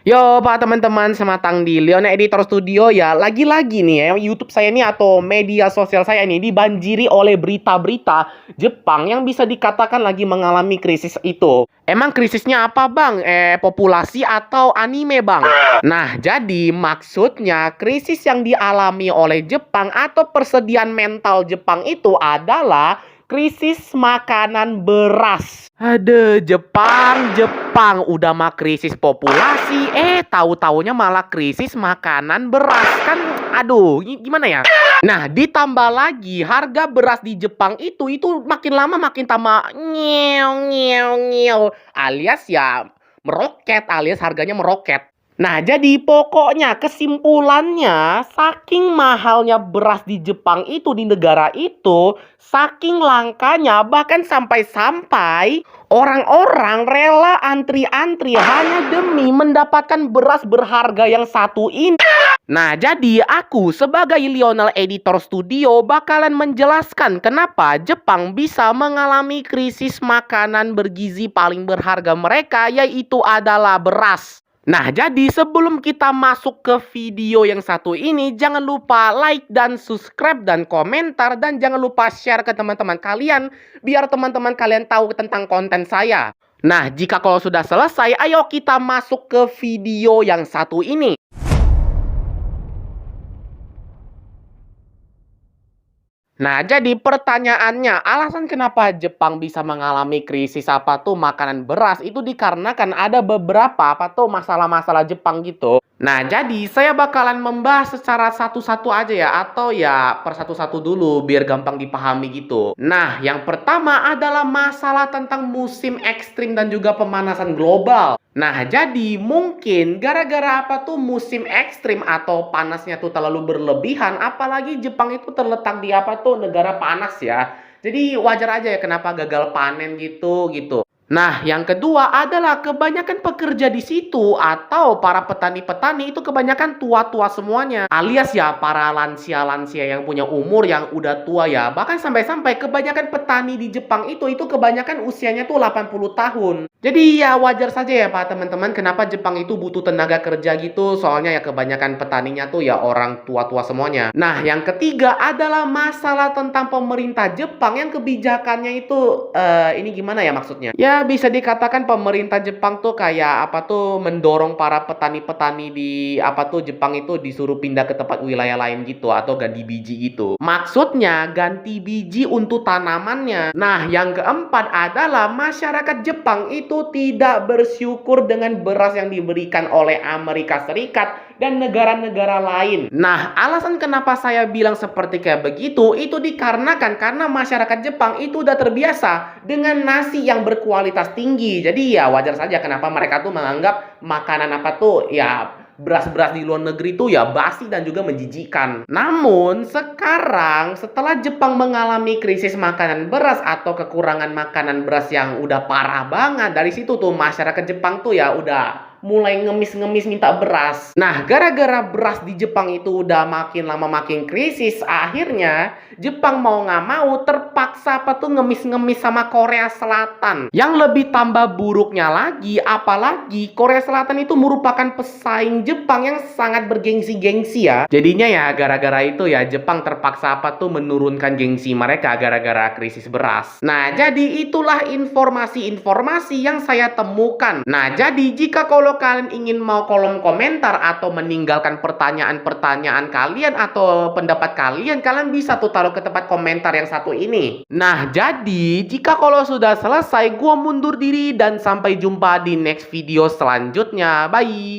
Yo, Pak teman-teman, selamat datang di Leona Editor Studio ya. Lagi-lagi nih ya, YouTube saya ini atau media sosial saya ini dibanjiri oleh berita-berita Jepang yang bisa dikatakan lagi mengalami krisis itu. Emang krisisnya apa, Bang? Populasi atau anime, Bang? Nah, jadi maksudnya krisis yang dialami oleh Jepang atau persediaan mental Jepang itu adalah krisis makanan beras. Aduh, Jepang udah mah krisis populasi, tahu-taunya malah krisis makanan beras. Kan aduh, gimana ya? Nah, ditambah lagi harga beras di Jepang itu makin lama makin tambah nyew nyew nyew, alias ya meroket, alias harganya meroket. Nah, jadi pokoknya kesimpulannya, saking mahalnya beras di Jepang itu, di negara itu, saking langkanya, bahkan sampai-sampai orang-orang rela antri-antri hanya demi mendapatkan beras berharga yang satu ini. Nah, jadi aku sebagai Lionel Editor Studio bakalan menjelaskan kenapa Jepang bisa mengalami krisis makanan bergizi paling berharga mereka, yaitu adalah beras. Nah, jadi sebelum kita masuk ke video yang satu ini, jangan lupa like dan subscribe dan komentar, dan jangan lupa share ke teman-teman kalian biar teman-teman kalian tahu tentang konten saya. Nah, jika kalau sudah selesai, ayo kita masuk ke video yang satu ini. Nah, jadi pertanyaannya, alasan kenapa Jepang bisa mengalami krisis apa tuh makanan beras itu dikarenakan ada beberapa apa tuh masalah-masalah Jepang gitu. Nah, jadi saya bakalan membahas secara satu-satu aja ya, atau ya per satu-satu dulu biar gampang dipahami gitu. Nah, yang pertama adalah masalah tentang musim ekstrim dan juga pemanasan global. Nah, jadi mungkin gara-gara apa tuh musim ekstrim atau panasnya tuh terlalu berlebihan, apalagi Jepang itu terletak di apa tuh negara panas ya. Jadi wajar aja ya kenapa gagal panen gitu. Nah, yang kedua adalah kebanyakan pekerja di situ atau para petani-petani itu kebanyakan tua-tua semuanya. Alias ya para lansia-lansia yang punya umur yang udah tua ya. Bahkan sampai-sampai kebanyakan petani di Jepang itu kebanyakan usianya tuh 80 tahun. Jadi ya wajar saja ya Pak teman-teman kenapa Jepang itu butuh tenaga kerja gitu. Soalnya ya kebanyakan petaninya tuh ya orang tua-tua semuanya. Nah, yang ketiga adalah masalah tentang pemerintah Jepang yang kebijakannya itu ini gimana ya maksudnya? Ya bisa dikatakan pemerintah Jepang tuh kayak apa tuh mendorong para petani-petani di apa tuh Jepang itu disuruh pindah ke tempat wilayah lain gitu atau ganti biji gitu. Maksudnya ganti biji untuk tanamannya. Nah, yang keempat adalah masyarakat Jepang itu tidak bersyukur dengan beras yang diberikan oleh Amerika Serikat dan negara-negara lain. Nah, alasan kenapa saya bilang seperti kayak begitu itu dikarenakan karena masyarakat Jepang itu udah terbiasa dengan nasi yang berkualitas tinggi. Jadi ya wajar saja kenapa mereka tuh menganggap makanan apa tuh ya beras-beras di luar negeri itu ya basi dan juga menjijikan. Namun sekarang setelah Jepang mengalami krisis makanan beras atau kekurangan makanan beras yang udah parah banget, dari situ tuh masyarakat Jepang tuh ya udah mulai ngemis-ngemis minta beras. Nah, gara-gara beras di Jepang itu udah makin lama makin krisis, akhirnya Jepang mau nggak mau terpaksa apa tuh ngemis-ngemis sama Korea Selatan. Yang lebih tambah buruknya lagi, apalagi Korea Selatan itu merupakan pesaing Jepang yang sangat bergengsi-gengsi ya. Jadinya ya gara-gara itu ya Jepang terpaksa apa tuh menurunkan gengsi mereka gara-gara krisis beras. Nah, jadi itulah informasi-informasi yang saya temukan. Nah, jadi jika kalau kalian ingin mau kolom komentar atau meninggalkan pertanyaan-pertanyaan kalian atau pendapat kalian, kalian bisa tuh taruh ke tempat komentar yang satu ini. Nah, jadi jika kalau sudah selesai, gua mundur diri dan sampai jumpa di next video selanjutnya. Bye!